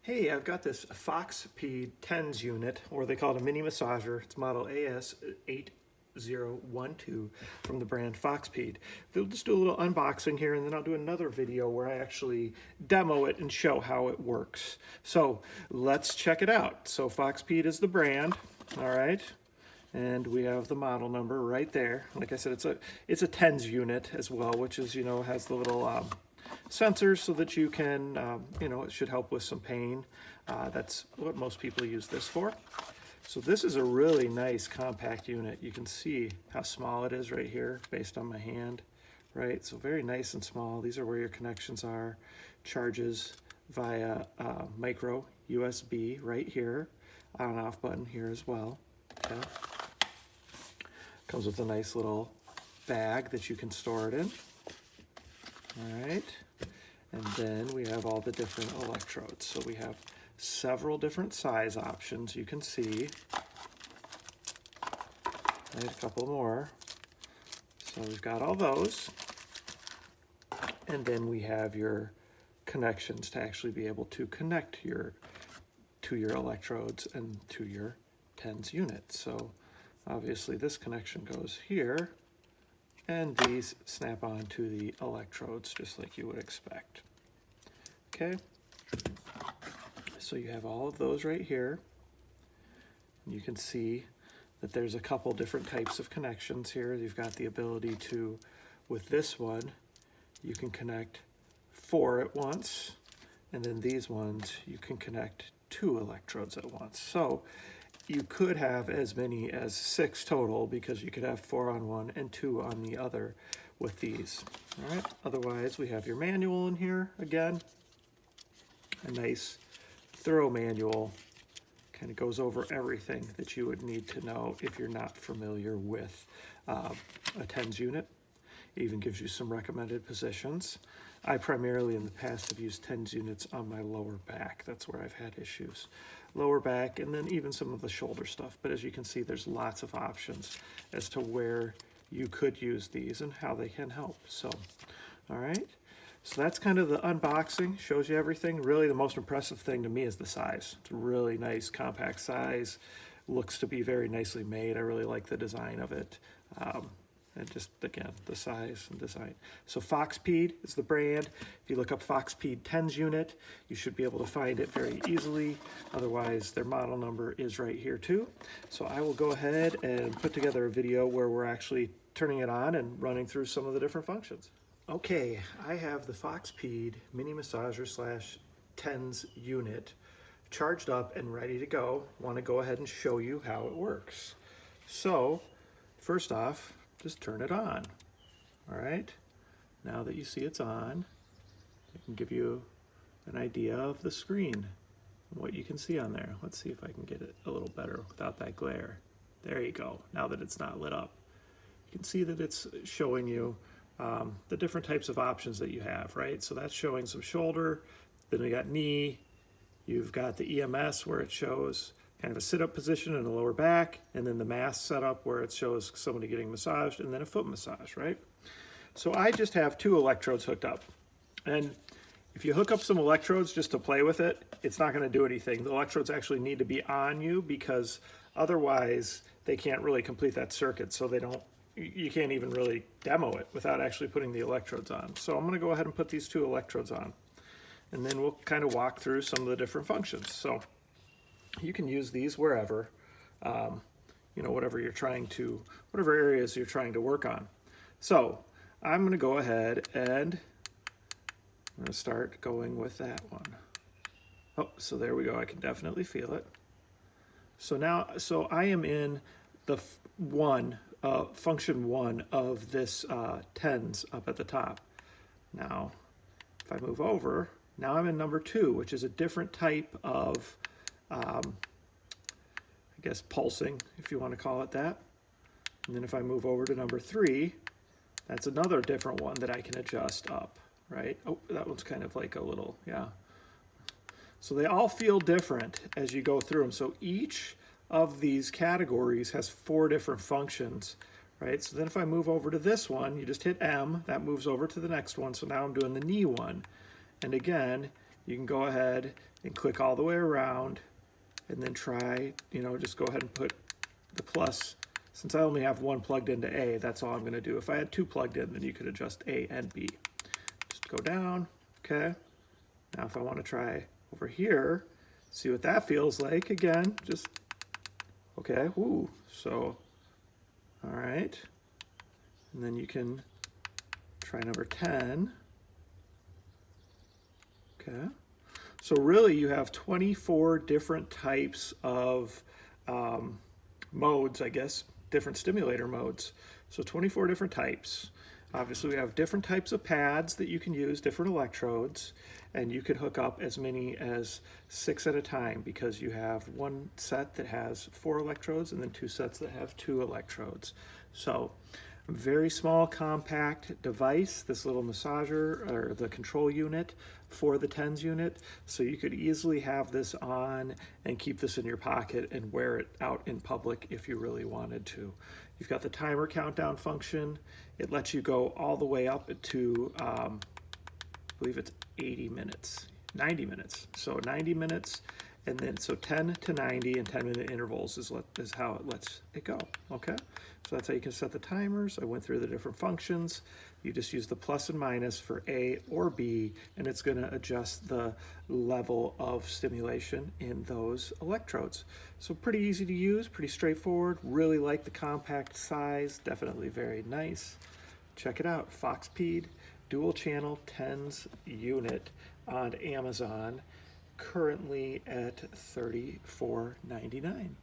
Hey, I've got this Foxpeed Tens unit, or they call it a mini massager. It's model AS8012 from the brand Foxpeed. We'll just do a little unboxing here, and then I'll do another video where I actually demo it and show how it works. So let's check it out. So Foxpeed is the brand, all right? And we have the model number right there. Like I said, it's a Tens unit as well, which is, has the little sensors so that you can, it should help with some pain. That's what most people use this for. So this is a really nice compact unit. You can see how small it is right here based on my hand, right? So very nice and small. These are where your connections are. Charges via micro USB right here. On and off button here as well. Okay. Comes with a nice little bag that you can store it in. All right. And then we have all the different electrodes. So we have several different size options you can see. Right, a couple more. So we've got all those. And then we have your connections to actually be able to connect to your electrodes and to your Tens unit. So obviously this connection goes here, and these snap on to the electrodes just like you would expect. Okay, so you have all of those right here. You can see that there's a couple different types of connections here. You've got the ability to, with this one, you can connect 4 at once, and then these ones you can connect 2 electrodes at once. So you could have as many as 6 total, because you could have 4 on one and 2 on the other with these. All right, otherwise we have your manual in here again. A nice thorough manual, kind of goes over everything that you would need to know if you're not familiar with a Tens unit. It even gives you some recommended positions. I primarily in the past have used Tens units on my lower back. That's where I've had issues. Lower back, and then even some of the shoulder stuff. But as you can see, there's lots of options as to where you could use these and how they can help. So, all right. So that's kind of the unboxing, shows you everything. Really the most impressive thing to me is the size. It's a really nice compact size, looks to be very nicely made. I really like the design of it. And just, again, the size and design. So Foxpeed is the brand. If you look up Foxpeed Tens unit, you should be able to find it very easily. Otherwise, their model number is right here too. So I will go ahead and put together a video where we're actually turning it on and running through some of the different functions. Okay, I have the Foxpeed mini massager / Tens unit charged up and ready to go. Want to go ahead and show you how it works. So, first off, just turn it on. All right, now that you see it's on, I can give you an idea of the screen and what you can see on there. Let's see if I can get it a little better without that glare. There you go, now that it's not lit up. You can see that it's showing you the different types of options that you have, right? So that's showing some shoulder, then we got knee, you've got the EMS where it shows kind of a sit-up position and a lower back, and then the mask setup where it shows somebody getting massaged, and then a foot massage, right? So I just have 2 electrodes hooked up. And if you hook up some electrodes just to play with it, it's not gonna do anything. The electrodes actually need to be on you, because otherwise they can't really complete that circuit, so you can't even really demo it without actually putting the electrodes on. So I'm gonna go ahead and put these 2 electrodes on, and then we'll kind of walk through some of the different functions. So you can use these wherever, whatever areas you're trying to work on. So I'm gonna go ahead and I'm gonna start going with that one. Oh, so there we go, I can definitely feel it. So I am in the function 1 of this Tens up at the top. Now, if I move over, now I'm in number 2, which is a different type of, I guess, pulsing, if you want to call it that. And then if I move over to number 3, that's another different one that I can adjust up, right? Oh, that one's kind of like a little, yeah. So they all feel different as you go through them. So each of these categories has 4 different functions, right? So then if I move over to this one, you just hit M, that moves over to the next one. So now I'm doing the knee one. And again, you can go ahead and click all the way around and then try, just go ahead and put the plus. Since I only have one plugged into A, that's all I'm going to do. If I had two plugged in, then you could adjust A and B. Just go down, okay? Now if I want to try over here, see what that feels like, again, just, okay, woo. So, all right. And then you can try number 10. Okay. So really you have 24 different types of modes, I guess, different stimulator modes. So 24 different types. Obviously we have different types of pads that you can use, different electrodes, and you can hook up as many as 6 at a time because you have one set that has 4 electrodes and then 2 sets that have 2 electrodes. So a very small compact device, this little massager or the control unit for the Tens unit, so you could easily have this on and keep this in your pocket and wear it out in public if you really wanted to. You've got the timer countdown function. It lets you go all the way up to, I believe it's 80 minutes, 90 minutes. So 90 minutes, and then so 10 to 90 and 10-minute intervals is how it lets it go, okay? So that's how you can set the timers. I went through the different functions. You just use the plus and minus for A or B, and it's gonna adjust the level of stimulation in those electrodes. So pretty easy to use, pretty straightforward. Really like the compact size, definitely very nice. Check it out, Foxpeed dual channel Tens unit on Amazon, currently at $34.99.